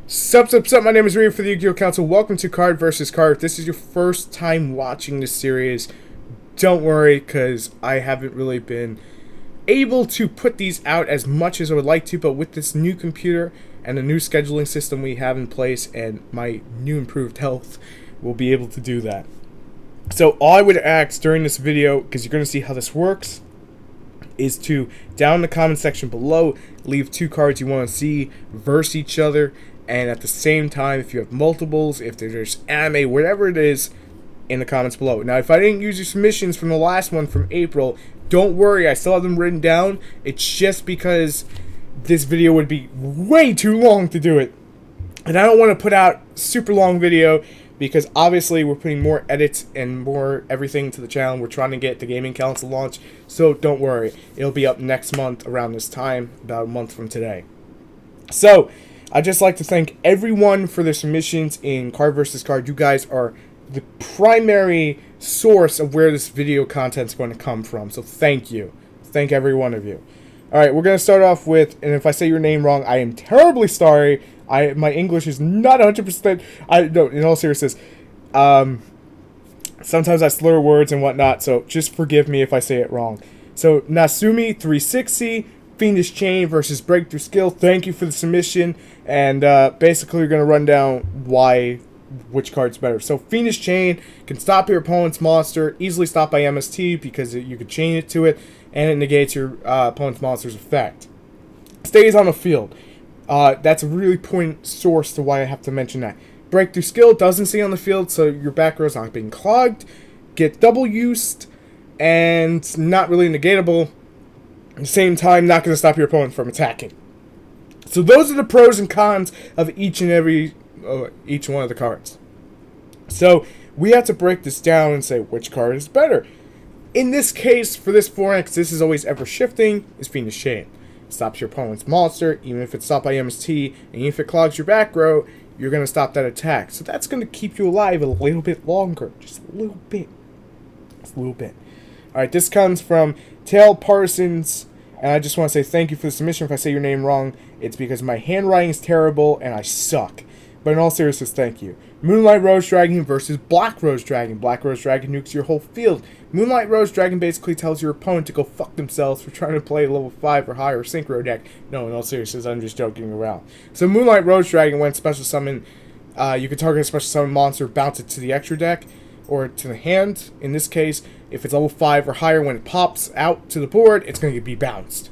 Sup, my name is Rune for the YugiohCouncil. Welcome to Card vs. Card. If this is your first time watching this series, don't worry, because I haven't really been able to put these out as much as I would like to, but with this new computer and the new scheduling system we have in place and my new improved health, we'll be able to do that. So all I would ask during this video, because you're going to see how this works, is to, down in the comment section below, leave two cards you want to see verse each other. And at the same time, if you have multiples, if there's anime, whatever it is, in the comments below. Now, if I didn't use your submissions from the last one from April, don't worry, I still have them written down. It's just because this video would be way too long to do it. And I don't want to put out super long video because obviously we're putting more edits and more everything to the channel. We're trying to get the Gaming Council launched, so don't worry. It'll be up next month around this time, about a month from today. So, I'd just like to thank everyone for their submissions in Card vs. Card. You guys are the primary source of where this video content is going to come from. So thank you. Thank every one of you. Alright, we're going to start off with, and if I say your name wrong, I am terribly sorry. My English is not 100%. No, in all seriousness. Sometimes I slur words and whatnot, so just forgive me if I say it wrong. So, Natsume 360. Fiendish Chain versus Breakthrough Skill. Thank you for the submission, and basically we're going to run down which card's better. So Fiendish Chain can stop your opponent's monster, easily stopped by MST because you could chain it to it, and it negates your opponent's monster's effect. Stays on the field. That's a really important source to why I have to mention that. Breakthrough Skill doesn't stay on the field, so your back row's not being clogged, get double used, and not really negatable. At the same time, not going to stop your opponent from attacking. So those are the pros and cons of each one of the cards. So we have to break this down and say which card is better. In this case, for this format, because this is always ever shifting, is Fiendish Chain. It stops your opponent's monster, even if it's stopped by MST, and even if it clogs your back row, you're going to stop that attack. So that's going to keep you alive a little bit longer. Just a little bit. Just a little bit. Alright, this comes from Tail Parsons, and I just want to say thank you for the submission. If I say your name wrong, it's because my handwriting is terrible and I suck. But in all seriousness, thank you. Moonlight Rose Dragon versus Black Rose Dragon. Black Rose Dragon nukes your whole field. Moonlight Rose Dragon basically tells your opponent to go fuck themselves for trying to play a level 5 or higher synchro deck. No, in all seriousness, I'm just joking around. So Moonlight Rose Dragon, when special summon, you can target a special summon monster, bounce it to the extra deck, or to the hand. In this case, if it's level 5 or higher, when it pops out to the board, it's going to be bounced.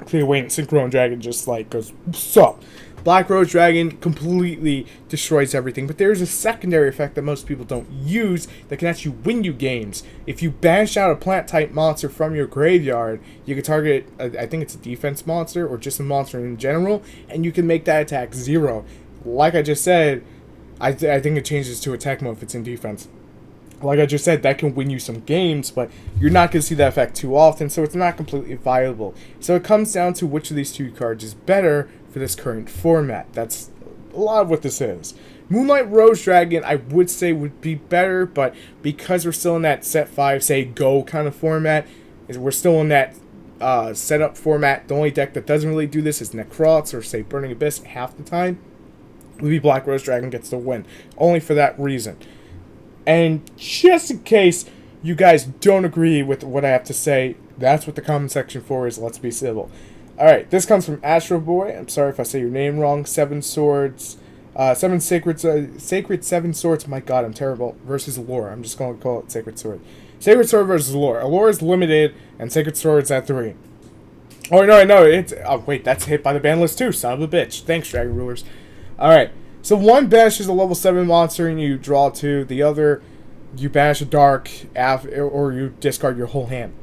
Clear Wayne Synchro Dragon just like goes, sup. Black Rose Dragon completely destroys everything, but there's a secondary effect that most people don't use that can actually win you games. If you banish out a plant-type monster from your graveyard, you can target, I think it's a defense monster, or just a monster in general, and you can make that attack 0. Like I just said, I think it changes to attack mode if it's in defense. Like I just said, that can win you some games, but you're not going to see that effect too often, so it's not completely viable. So it comes down to which of these two cards is better for this current format. That's a lot of what this is. Moonlight Rose Dragon, I would say, would be better, but because we're still in that set 5, say, go kind of format, we're still in that setup format. The only deck that doesn't really do this is Necrotic or, say, Burning Abyss half the time. Would be Black Rose Dragon gets the win, only for that reason. And just in case you guys don't agree with what I have to say, that's what the comment section for is. Let's be civil. Alright, this comes from Astro Boy. I'm sorry if I say your name wrong. 7 Swords. 7 Sacred 7 Swords. My god, I'm terrible. Versus Allure. I'm just going to call it Sacred Sword. Sacred Sword versus Allure. Allure is limited, and Sacred Sword's at 3. Oh, no. Oh, wait, that's hit by the ban list too. Son of a bitch. Thanks, Dragon Rulers. Alright. So one banishes a level 7 monster and you draw 2. The other, you banish a dark, or you discard your whole hand.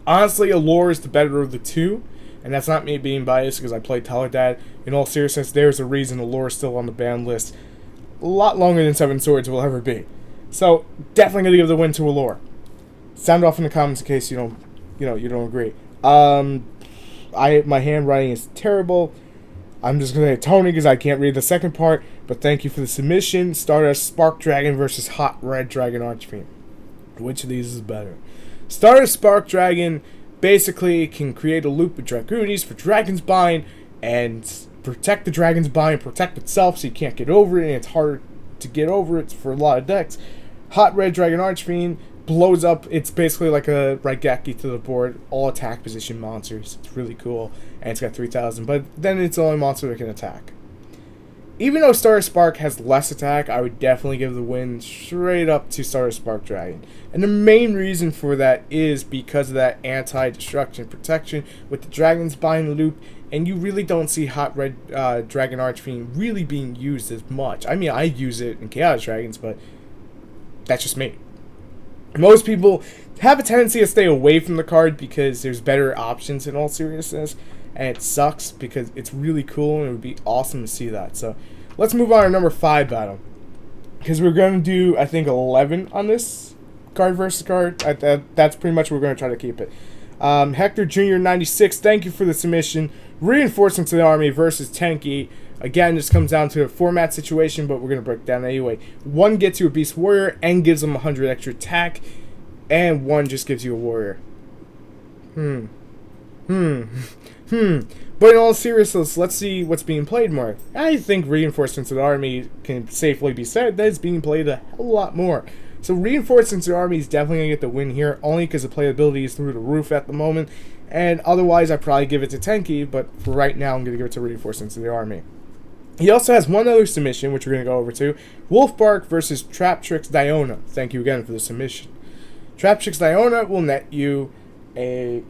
Honestly, Allure is the better of the two, and that's not me being biased because I played Teledad. In all seriousness, there's a reason Allure is still on the ban list. A lot longer than 7 Swords will ever be. So, definitely going to give the win to Allure. Sound off in the comments in case you don't agree. My handwriting is terrible. I'm just going to say Tony because I can't read the second part, but thank you for the submission. Stardust Spark Dragon versus Hot Red Dragon Archfiend. Which of these is better? Stardust Spark Dragon basically can create a loop with Dragoonis for Dragon's Bind, and protect the dragon's bind, protect itself so you can't get over it, and it's harder to get over it for a lot of decks. Hot Red Dragon Archfiend blows up. It's basically like a Raigeki to the board, all attack position monsters. It's really cool, and it's got 3,000, but then it's the only monster that can attack. Even though Star Spark has less attack, I would definitely give the win straight up to Star Spark Dragon. And the main reason for that is because of that anti-destruction protection with the Dragon's Bind loop, and you really don't see Hot Red Dragon Archfiend really being used as much. I mean, I use it in Chaos Dragons, but that's just me. Most people have a tendency to stay away from the card because there's better options in all seriousness. And it sucks because it's really cool and it would be awesome to see that. So let's move on to number 5 battle. Because we're going to do, I think, 11 on this card versus card. That's pretty much what we're going to try to keep it. Hector Jr. 96, thank you for the submission. Reinforcements to the army versus Tenki. Again, this comes down to a format situation, but we're going to break it down anyway. 1 gets you a Beast Warrior and gives them 100 extra attack. And 1 just gives you a Warrior. But in all seriousness, let's see what's being played more. I think Reinforcements of the Army can safely be said that it's being played a hell of a lot more. So Reinforcements of the Army is definitely going to get the win here, only because the playability is through the roof at the moment. And otherwise, I'd probably give it to Tenki, but for right now, I'm going to give it to Reinforcements of the Army. He also has one other submission, which we're going to go over to. Wolfbark versus Traptrix Diona. Thank you again for the submission. Traptrix Diona will net you a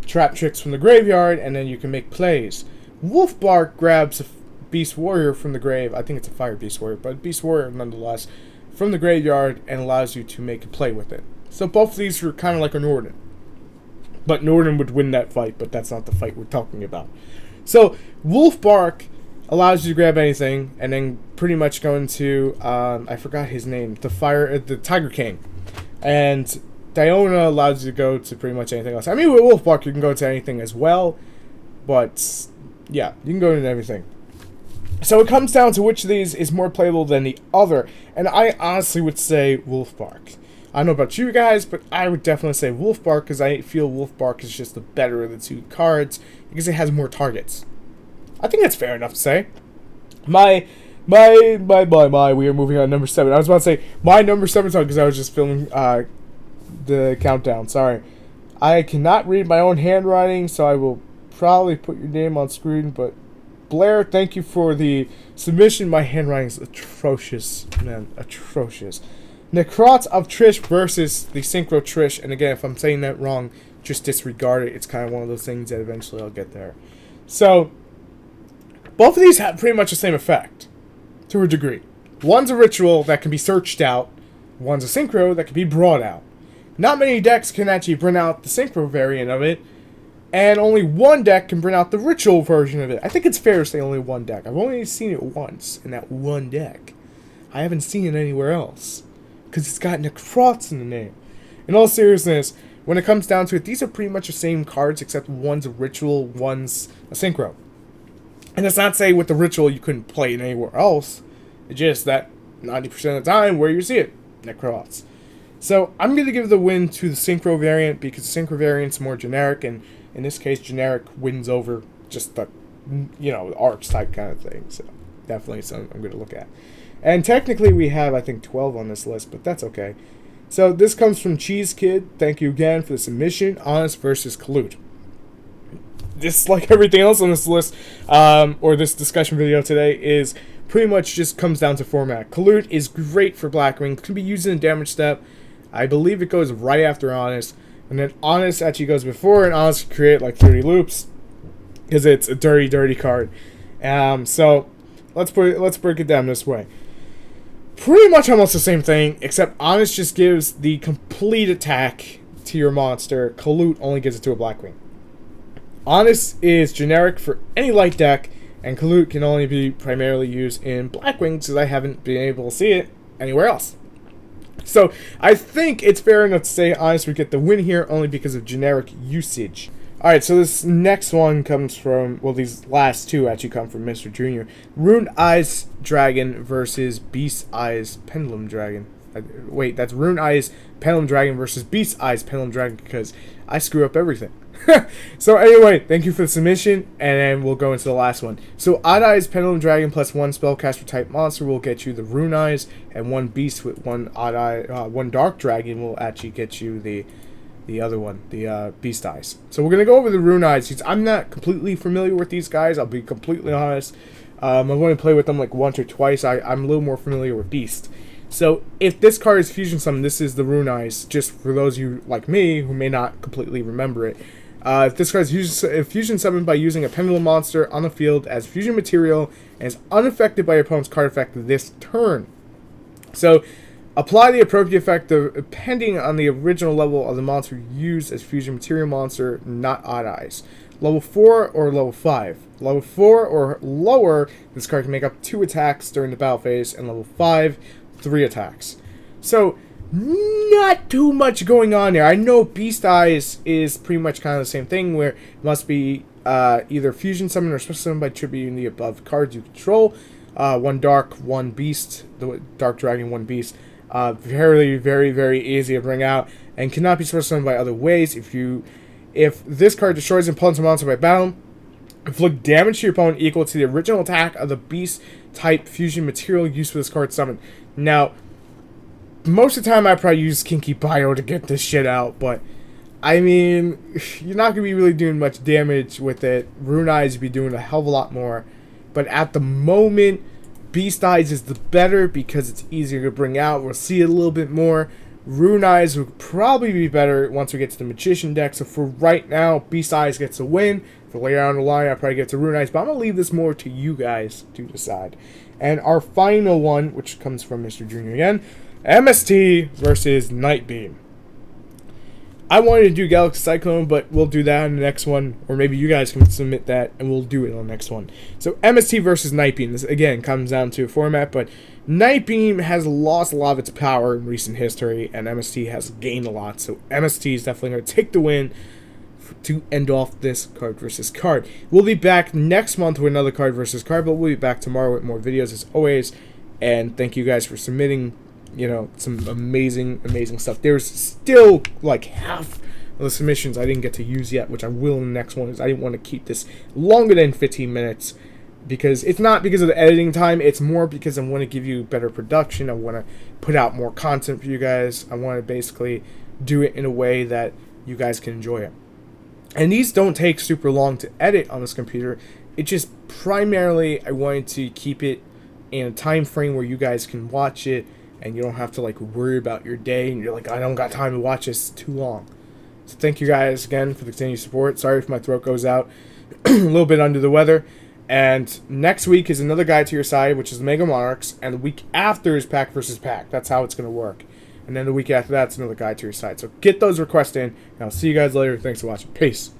Traptrix from the graveyard, and then you can make plays. Wolfbark grabs a Beast Warrior from the grave. I think it's a Fire Beast Warrior, but Beast Warrior nonetheless from the graveyard, and allows you to make a play with it. So both of these are kind of like a Norden. But Norden would win that fight, but that's not the fight we're talking about. So Wolfbark allows you to grab anything, and then pretty much go into I forgot his name, the Tiger King, and Diona allows you to go to pretty much anything else. I mean, with Wolfbark, you can go to anything as well, but yeah, you can go into everything. So it comes down to which of these is more playable than the other, and I honestly would say Wolfbark. I don't know about you guys, but I would definitely say Wolfbark because I feel Wolfbark is just the better of the 2 cards because it has more targets. I think that's fair enough to say. We are moving on to number 7. I was about to say my number 7 song because I was just filming the countdown. Sorry. I cannot read my own handwriting, so I will probably put your name on screen, but Blair, thank you for the submission. My handwriting is atrocious, man. Atrocious. Necrotic Trish versus the Synchro Trish, and again, if I'm saying that wrong, just disregard it. It's kind of one of those things that eventually I'll get there. So, both of these have pretty much the same effect, to a degree. One's a ritual that can be searched out. One's a synchro that can be brought out. Not many decks can actually bring out the synchro variant of it, and only one deck can bring out the ritual version of it. I think it's fair to say only one deck. I've only seen it once in that one deck. I haven't seen it anywhere else, because it's got Necrotic in the name. In all seriousness, when it comes down to it, these are pretty much the same cards, except one's a ritual, one's a synchro. And that's not to say with the ritual you couldn't play it anywhere else. It's just that 90% of the time where you see it, Necrotic. So I'm going to give the win to the synchro variant because the synchro variant's more generic, and in this case, generic wins over just the, arcs type kind of thing. So definitely something I'm going to look at. And technically we have, I think, 12 on this list, but that's okay. So this comes from Cheese Kid. Thank you again for the submission. Honest versus Collude. Just like everything else on this list, or this discussion video today, is pretty much just comes down to format. Collude is great for Blackwing. Can be used in a damage step. I believe it goes right after Honest. And then Honest actually goes before, and Honest can create like 30 loops. Because it's a dirty, dirty card. So let's break it down this way. Pretty much almost the same thing, except Honest just gives the complete attack to your monster. Collude only gives it to a Blackwing. Honest is generic for any light deck, and Collude can only be primarily used in Blackwing, because I haven't been able to see it anywhere else. So I think it's fair enough to say Honest would get the win here only because of generic usage. Alright, so this next one comes from, well, these last two actually come from Mr. Jr. Rune Eyes Dragon versus Beast Eyes Pendulum Dragon. Wait, that's Rune Eyes Pendulum Dragon versus Beast Eyes Pendulum Dragon, because I screw up everything. So anyway, thank you for the submission, and then we'll go into the last one. So Odd Eyes Pendulum Dragon plus 1 spellcaster type monster will get you the Rune Eyes, and 1 beast with 1 Odd Eye, 1 Dark Dragon will actually get you the other one, the Beast Eyes. So we're gonna go over the Rune Eyes. I'm not completely familiar with these guys. I'll be completely honest. I'm going to play with them like once or twice. I'm a little more familiar with Beast. So if this card is Fusion Summon, this is the Rune Eyes. Just for those of you like me who may not completely remember it. If this card is Fusion Summoned by using a Pendulum monster on the field as Fusion material and is unaffected by your opponent's card effect this turn. So apply the appropriate effect depending on the original level of the monster used as Fusion material monster, not Odd Eyes. Level 4 or level 5. Level 4 or lower, this card can make up 2 attacks during the battle phase, and level 5, 3 attacks. So, not too much going on there. I know Beast Eyes is pretty much kind of the same thing, where it must be either Fusion Summon or Special Summon by tributing the above cards you control. 1 Dark, 1 Beast, the Dark Dragon, 1 Beast. Very, very, very easy to bring out, and cannot be Special Summoned by other ways. If this card destroys an opponent's monster by battle, inflict damage to your opponent equal to the original attack of the Beast type Fusion material used for this card summon. Now, most of the time I probably use Kinky Bio to get this shit out, but I mean, you're not going to be really doing much damage with it. Rune Eyes, you'd be doing a hell of a lot more. But at the moment, Beast Eyes is the better because it's easier to bring out. We'll see it a little bit more. Rune Eyes would probably be better once we get to the Magician deck. So for right now, Beast Eyes gets a win. For later on the line, I'll probably get to Rune Eyes. But I'm going to leave this more to you guys to decide. And our final one, which comes from Mr. Junior again, MST versus Night Beam. I wanted to do Galaxy Cyclone, but we'll do that in the next one. Or maybe you guys can submit that, and we'll do it on the next one. So MST versus Night Beam. This, again, comes down to a format, but Night Beam has lost a lot of its power in recent history, and MST has gained a lot. So MST is definitely going to take the win to end off this card versus card. We'll be back next month with another card versus card, but we'll be back tomorrow with more videos as always. And thank you guys for submitting, you know, some amazing, amazing stuff. There's still like half of the submissions I didn't get to use yet, which I will in the next one. Is I didn't want to keep this longer than 15 minutes. Because it's not because of the editing time, it's more because I want to give you better production. I want to put out more content for you guys. I want to basically do it in a way that you guys can enjoy it. And these don't take super long to edit on this computer. It just primarily I wanted to keep it in a time frame where you guys can watch it and you don't have to like worry about your day and you're like, I don't got time to watch this, too long. So thank you guys again for the continued support. Sorry if my throat goes out. A little bit under the weather. And next week is another guide to your side, which is Mega Monarchs, and the week after is Pack versus Pack. That's how it's going to work. And then the week after that's another guide to your side. So get those requests in, and I'll see you guys later. Thanks for watching. Peace.